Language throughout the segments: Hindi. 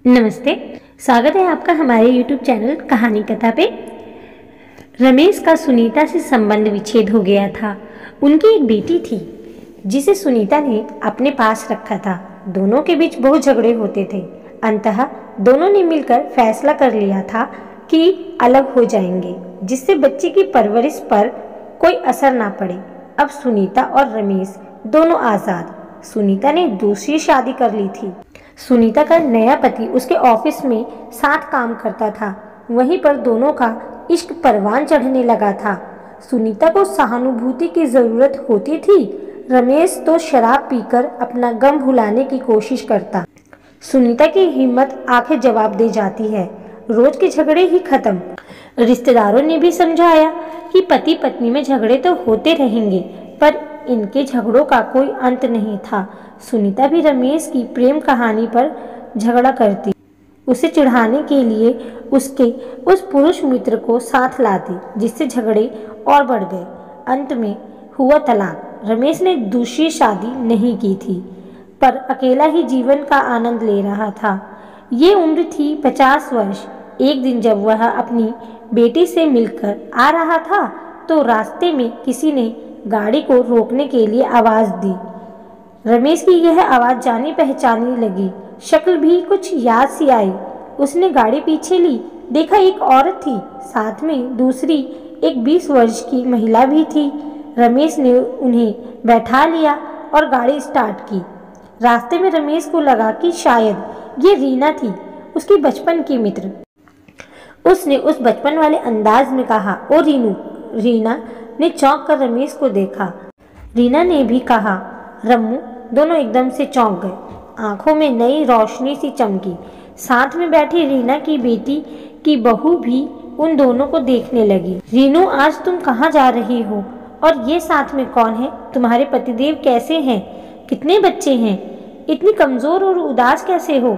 नमस्ते, स्वागत है आपका हमारे YouTube चैनल कहानी कथा पे। रमेश का सुनीता से संबंध विच्छेद हो गया था। उनकी एक बेटी थी जिसे सुनीता ने अपने पास रखा था। दोनों के बीच बहुत झगड़े होते थे। अंततः दोनों ने मिलकर फैसला कर लिया था कि अलग हो जाएंगे, जिससे बच्चे की परवरिश पर कोई असर ना पड़े। अब सुनीता और रमेश दोनों आज़ाद। सुनीता ने दूसरी शादी कर ली थी। सुनीता का नया पति उसके ऑफिस में साथ काम करता था। वहीं पर दोनों का इश्क परवान चढ़ने लगा था। सुनीता को सहानुभूति की जरूरत होती थी। रमेश तो शराब पीकर अपना गम भुलाने की कोशिश करता। सुनीता की हिम्मत आखिर जवाब दे जाती है। रोज के झगड़े ही खत्म। रिश्तेदारों ने भी समझाया कि पति पत्नी में झगड़े तो होते रहेंगे, पर इनके झगड़ों का कोई अंत नहीं था। सुनीता भी रमेश की प्रेम कहानी पर झगड़ा करती, उसे चिढ़ाने के लिए उसके उस पुरुष मित्र को साथ लाती, जिससे झगड़े और बढ़ गए। अंत में हुआ तलाक। रमेश ने दूसरी शादी नहीं की थी, पर अकेला ही जीवन का आनंद ले रहा था। ये उम्र थी 50 वर्ष। एक दिन जब वह अपनी बेटी से मिलकर आ रहा था तो रास्ते में किसी ने गाड़ी को रोकने के लिए आवाज दी। रमेश की यह आवाज जानी पहचानी लगी। शक्ल भी कुछ याद सी आई। उसने गाड़ी पीछे ली। देखा एक औरत थी, साथ में दूसरी एक 20 वर्ष की महिला भी थी। रमेश ने उन्हें बैठा लिया और गाड़ी स्टार्ट की। रास्ते में रमेश को लगा कि शायद ये रीना थी, उसकी बचपन की मित्र। उसने उस बचपन वाले अंदाज में कहा, ओ रीनू। रीना ने चौंक कर रमेश को देखा। रीना ने भी कहा, रम्मू। दोनों एकदम से चौंक गए। आंखों में नई रोशनी सी चमकी। साथ में बैठी रीना की बेटी की बहू भी उन दोनों को देखने लगी। रीनू, आज तुम कहाँ जा रही हो? और ये साथ में कौन है? तुम्हारे पतिदेव कैसे हैं? कितने बच्चे हैं? इतनी कमजोर और उदास कैसे हो?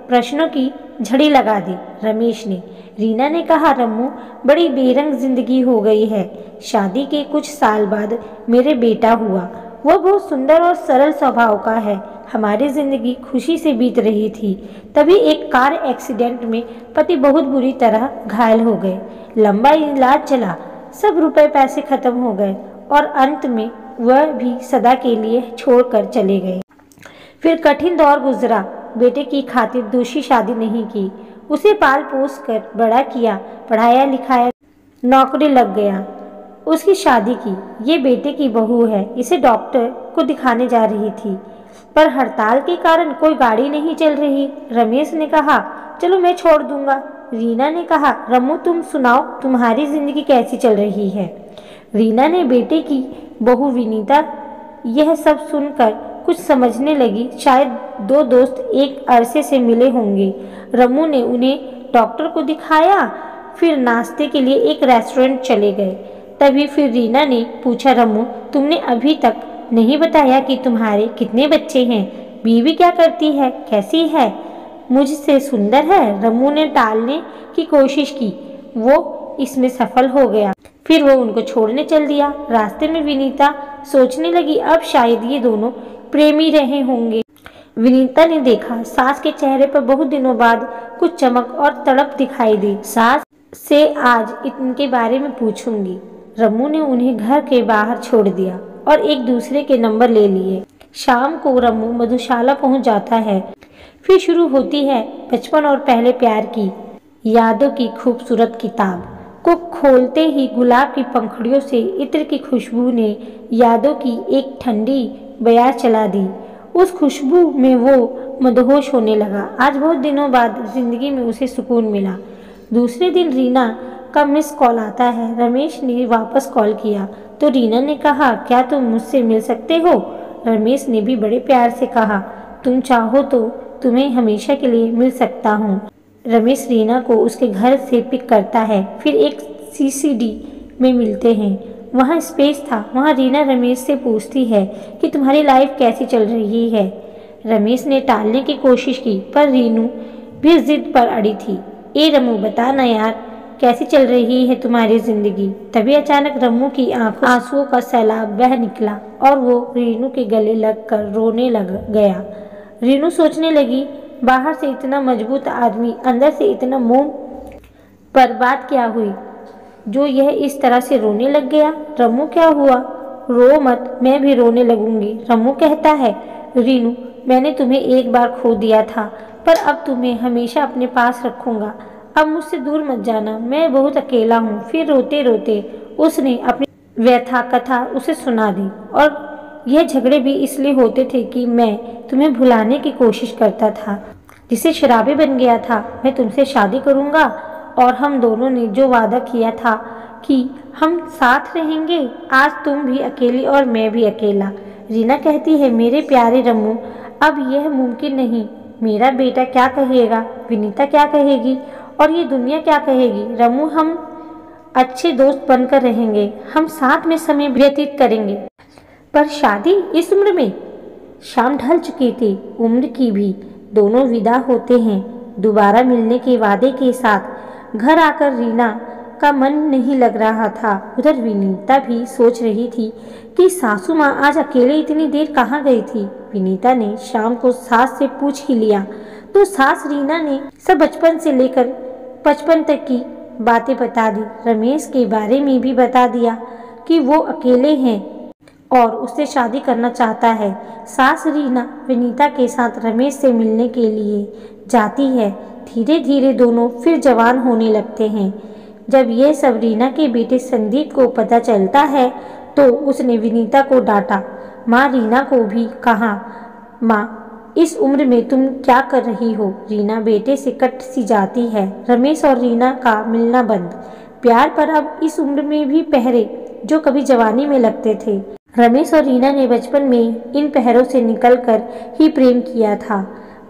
प्रश्नों की झड़ी लगा दी रमेश ने। रीना ने कहा, रम्मू, बड़ी बेरंग जिंदगी हो गई है। शादी के कुछ साल बाद मेरे बेटा हुआ। वह बहुत सुंदर और सरल स्वभाव का है। हमारी जिंदगी खुशी से बीत रही थी। तभी एक कार एक्सीडेंट में पति बहुत बुरी तरह घायल हो गए। लंबा इलाज चला, सब रुपए पैसे खत्म हो गए और अंत में वह भी सदा के लिए छोड़कर चले गए। फिर कठिन दौर गुजरा। बेटे की खातिर दूसरी शादी नहीं की। उसे पाल पोस कर बड़ा किया, पढ़ाया लिखाया, नौकरी लग गया। उसकी शादी की। ये बेटे की बहू है। इसे डॉक्टर को दिखाने जा रही थी, पर हड़ताल के कारण कोई गाड़ी नहीं चल रही। रमेश ने कहा, चलो मैं छोड़ दूंगा। रीना ने कहा, रम्मू तुम सुनाओ, तुम्हारी जिंदगी कैसी चल रही है? रीना ने बेटे की बहू विनीता यह सब सुनकर कुछ समझने लगी। शायद दो दोस्त एक अरसे से मिले होंगे। रम्मू ने उन्हें डॉक्टर को दिखाया, फिर नाश्ते के लिए एक रेस्टोरेंट चले गए। तभी फिर रीना ने पूछा, रम्मू, तुमने अभी तक नहीं बताया कि तुम्हारे कितने बच्चे हैं? बीवी क्या करती है? कैसी है? मुझसे सुंदर है? रम्मू ने टालने की कोशिश की। वो इसमें सफल हो गया। फिर वो उनको छोड़ने चल दिया। रास्ते में विनीता सोचने लगी, अब शायद ये दोनों प्रेमी रहे होंगे। विनीता ने देखा सास के चेहरे पर बहुत दिनों बाद कुछ चमक और तड़प दिखाई दी। सास से आज इनके बारे में पूछूंगी। रम्मू ने उन्हें घर के बाहर छोड़ दिया और एक दूसरे के नंबर ले लिए। शाम को रम्मू मधुशाला पहुंच जाता है। फिर शुरू होती है बचपन और पहले प्यार की यादों की खूबसूरत किताब को खोलते ही गुलाब की पंखुड़ियों से इत्र की खुशबू ने यादों की एक ठंडी बयार चला दी। उस खुशबू में वो मदहोश होने लगा। आज बहुत दिनों बाद जिंदगी में उसे सुकून मिला। दूसरे दिन रीना का मिस कॉल आता है। रमेश ने वापस कॉल किया तो रीना ने कहा, क्या तुम मुझसे मिल सकते हो? रमेश ने भी बड़े प्यार से कहा, तुम चाहो तो तुम्हें हमेशा के लिए मिल सकता हूँ। रमेश रीना को उसके घर से पिक करता है। फिर एक सीसीडी में मिलते हैं। वहाँ स्पेस था। वहाँ रीना रमेश से पूछती है कि तुम्हारी लाइफ कैसी चल रही है। रमेश ने टालने की कोशिश की, पर रीनू भी जिद पर अड़ी थी। ए रम्मू, बता ना यार, कैसी चल रही है तुम्हारी जिंदगी? तभी अचानक रम्मू की आंखों आंसुओं का सैलाब बह निकला और वो रीनू के गले लगकर रोने लग गया। रीनू सोचने लगी, बाहर से इतना मजबूत आदमी अंदर से इतना मुंह पर बात क्या हुई जो यह इस तरह से रोने लग गया। रमू क्या हुआ? रो मत, मैं भी रोने लगूंगी। रमू कहता है, रीनू मैंने तुम्हें एक बार खो दिया था पर अब तुम्हें हमेशा अपने पास रखूंगा। अब मुझसे दूर मत जाना, मैं बहुत अकेला हूँ। फिर रोते रोते उसने अपनी व्यथा कथा उसे सुना दी। और यह झगड़े भी इसलिए होते थे कि मैं तुम्हें भुलाने की कोशिश करता था, जिसे शराबी बन गया था। मैं तुमसे शादी करूंगा और हम दोनों ने जो वादा किया था कि हम साथ रहेंगे, आज तुम भी अकेली और मैं भी अकेला। रीना कहती है, मेरे प्यारे रमू अब यह मुमकिन नहीं। मेरा बेटा क्या कहेगा, विनीता क्या कहेगी और ये दुनिया क्या कहेगी। रमू हम अच्छे दोस्त बनकर रहेंगे, हम साथ में समय व्यतीत करेंगे, पर शादी इस उम्र में? शाम ढल चुकी थी, उम्र की भी दोनों विदा होते हैं दोबारा मिलने के वादे के साथ। घर आकर रीना का मन नहीं लग रहा था। उधर विनीता भी सोच रही थी कि सासू माँ आज अकेले इतनी देर कहाँ गई थी। विनीता ने शाम को सास से पूछ ही लिया तो सास रीना ने सब बचपन से लेकर 55 तक की बातें बता दी। रमेश के बारे में भी बता दिया कि वो अकेले हैं और उससे शादी करना चाहता है। सास रीना विनीता के साथ रमेश से मिलने के लिए जाती है। धीरे धीरे दोनों फिर जवान होने लगते हैं। जब ये सब रीना के बेटे संदीप को पता चलता है तो उसने विनीता को डांटा। माँ रीना को भी कहा, माँ इस उम्र में तुम क्या कर रही हो। रीना बेटे से कट सी जाती है। रमेश और रीना का मिलना बंद। प्यार पर अब इस उम्र में भी पहरे जो कभी जवानी में लगते थे। रमेश और रीना ने बचपन में इन पहरों से निकलकर ही प्रेम किया था,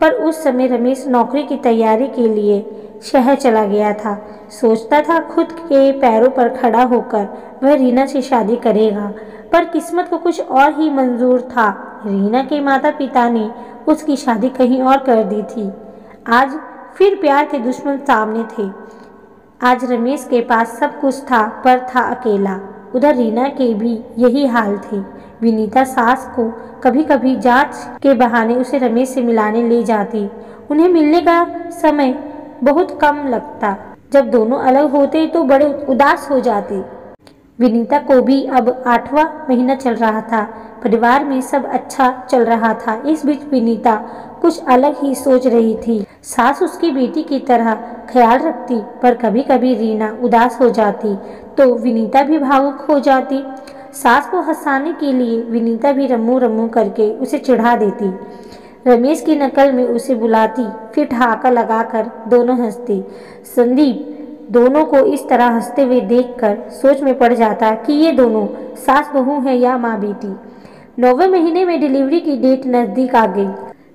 पर उस समय रमेश नौकरी की तैयारी के लिए शहर चला गया था। सोचता था खुद के पैरों पर खड़ा होकर वह रीना से शादी करेगा, पर किस्मत को कुछ और ही मंजूर था। रीना के माता पिता ने उसकी शादी कहीं और कर दी थी। आज फिर प्यार के दुश्मन सामने थे। आज रमेश के पास सब कुछ था पर था अकेला। उधर रीना के भी यही हाल थे। विनीता सास को कभी कभी जांच के बहाने उसे रमेश से मिलाने ले जाती। उन्हें मिलने का समय बहुत कम लगता। जब दोनों अलग होते तो बड़े उदास हो जाते। विनीता को भी अब 8वां महीना चल रहा था। परिवार में सब अच्छा चल रहा था। इस बीच विनीता कुछ अलग ही सोच रही थी। सास उसकी बेटी की तरह ख्याल रखती, पर कभी कभी रीना उदास हो जाती तो विनीता भी भावुक हो जाती। सास को हंसाने के लिए विनीता भी रम्मू रम्मू करके उसे चिढ़ा देती। रमेश की नकल में उसे बुलाती, फिर ठहाका लगाकर दोनों हंसते। संदीप दोनों को इस तरह हंसते हुए देखकर सोच में पड़ जाता कि ये दोनों सास बहू हैं या माँ बेटी। 9वें महीने में डिलीवरी की डेट नजदीक आ गई।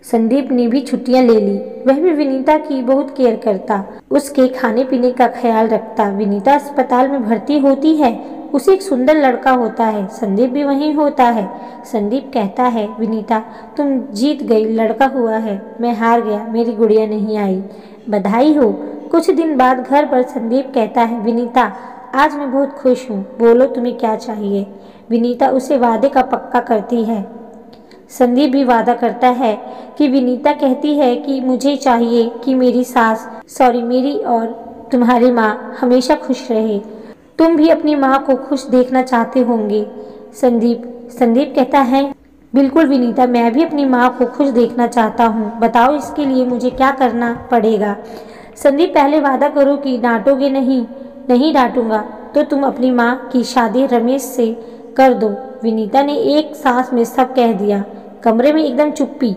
संदीप ने भी छुट्टियां ले ली। वह भी विनीता की बहुत केयर करता, उसके खाने पीने का ख्याल रखता। विनीता अस्पताल में भर्ती होती है। उसे एक सुंदर लड़का होता है। संदीप भी वहीं होता है। संदीप कहता है, विनीता तुम जीत गई, लड़का हुआ है। मैं हार गया, मेरी गुड़िया नहीं आई। बधाई हो। कुछ दिन बाद घर पर संदीप कहता है, विनीता आज मैं बहुत खुश हूँ, बोलो तुम्हें क्या चाहिए। विनीता उसे वादे का पक्का करती है। संदीप भी वादा करता है कि विनीता कहती है कि मुझे चाहिए कि मेरी और तुम्हारी माँ हमेशा खुश रहे। तुम भी अपनी माँ को खुश देखना चाहते होंगे। संदीप कहता है, बिल्कुल विनीता, मैं भी अपनी माँ को खुश देखना चाहता हूँ। बताओ इसके लिए मुझे क्या करना पड़ेगा। संदीप, पहले वादा करो कि डांटोगे नहीं। नहीं डांटूंगा तो तुम अपनी माँ की शादी रमेश से कर दो। विनीता ने एक सांस में सब कह दिया। कमरे में एकदम चुप्पी।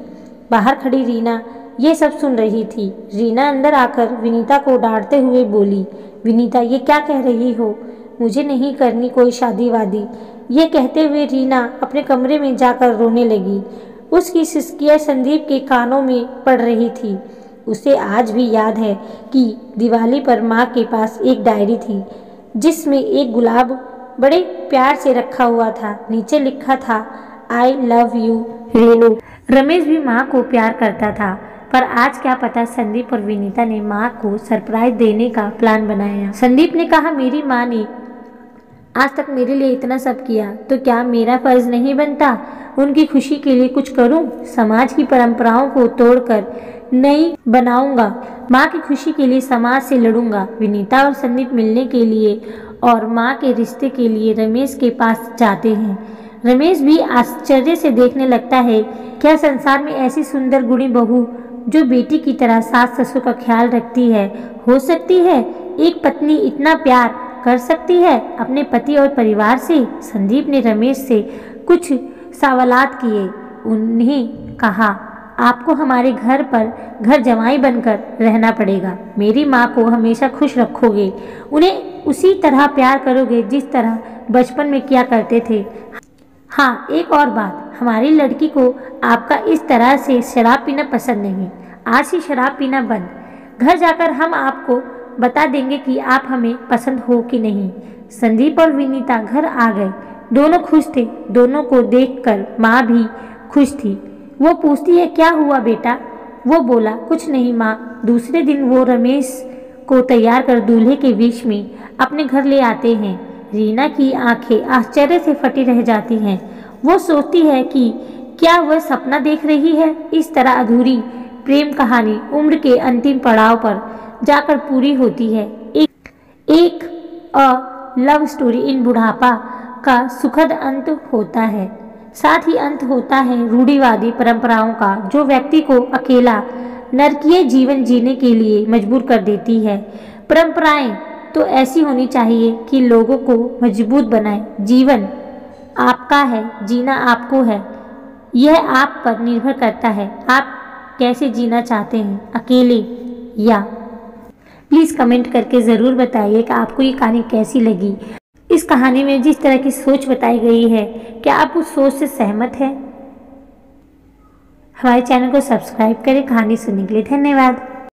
बाहर खड़ी रीना ये सब सुन रही थी। रीना अंदर आकर विनीता को डांटते हुए बोली, विनीता ये क्या कह रही हो, मुझे नहीं करनी कोई शादी वादी। ये कहते हुए रीना अपने कमरे में जाकर रोने लगी। उसकी सिसकियाँ संदीप के कानों में पड़ रही थी। उसे आज भी याद है कि दिवाली पर माँ के पास एक डायरी थी जिसमें एक गुलाब बड़े प्यार से रखा हुआ था। नीचे लिखा था, I love you Rinu. Ramesh भी माँ को प्यार करता था, पर आज क्या पता संदीप और विनीता ने माँ को सरप्राइज देने का प्लान बनाया। संदीप ने कहा, मेरी माँ ने आज तक मेरे लिए इतना सब किया तो क्या मेरा फर्ज नहीं बनता उनकी खुशी के लिए कुछ करूं। समाज की परंपराओं को तोड़कर नई बनाऊंगा। माँ की खुशी के लिए समाज से लड़ूंगा। विनीता और संदीप मिलने के लिए और माँ के रिश्ते के लिए रमेश के पास जाते हैं। रमेश भी आश्चर्य से देखने लगता है, क्या संसार में ऐसी सुंदर गुणी बहू जो बेटी की तरह सास ससुर का ख्याल रखती है हो सकती है? एक पत्नी इतना प्यार कर सकती है अपने पति और परिवार से? संदीप ने रमेश से कुछ सवालात किए। उन्हें कहा, आपको हमारे घर पर घर जमाई बनकर रहना पड़ेगा। मेरी माँ को हमेशा खुश रखोगे, उन्हें उसी तरह प्यार करोगे जिस तरह बचपन में किया करते थे। हाँ, एक और बात, हमारी लड़की को आपका इस तरह से शराब पीना पसंद नहीं। आज से शराब पीना बंद। घर जाकर हम आपको बता देंगे कि आप हमें पसंद हो कि नहीं। संदीप और विनीता घर आ गए। दोनों खुश थे। दोनों को देखकर माँ भी खुश थी। वो पूछती है, क्या हुआ बेटा? वो बोला, कुछ नहीं माँ। दूसरे दिन वो रमेश को तैयार कर दूल्हे के वेश में अपने घर ले आते हैं। रीना की आंखें आश्चर्य से फटी रह जाती हैं। वो सोचती है कि क्या वह सपना देख रही है। इस तरह अधूरी प्रेम कहानी उम्र के अंतिम पड़ाव पर जाकर पूरी होती है। एक लव स्टोरी इन बुढ़ापा का सुखद अंत होता है। साथ ही अंत होता है रूढ़िवादी परंपराओं का, जो व्यक्ति को अकेला नरकीय जीवन जीने के लिए मजबूर कर देती है। परंपराएं तो ऐसी होनी चाहिए कि लोगों को मजबूत बनाए। जीवन आपका है, जीना आपको है। यह आप पर निर्भर करता है, आप कैसे जीना चाहते हैं, अकेले या। प्लीज़ कमेंट करके ज़रूर बताइए कि आपको ये कहानी कैसी लगी। इस कहानी में जिस तरह की सोच बताई गई है, क्या आप उस सोच से सहमत हैं? हमारे चैनल को सब्सक्राइब करें। कहानी सुनने के लिए धन्यवाद।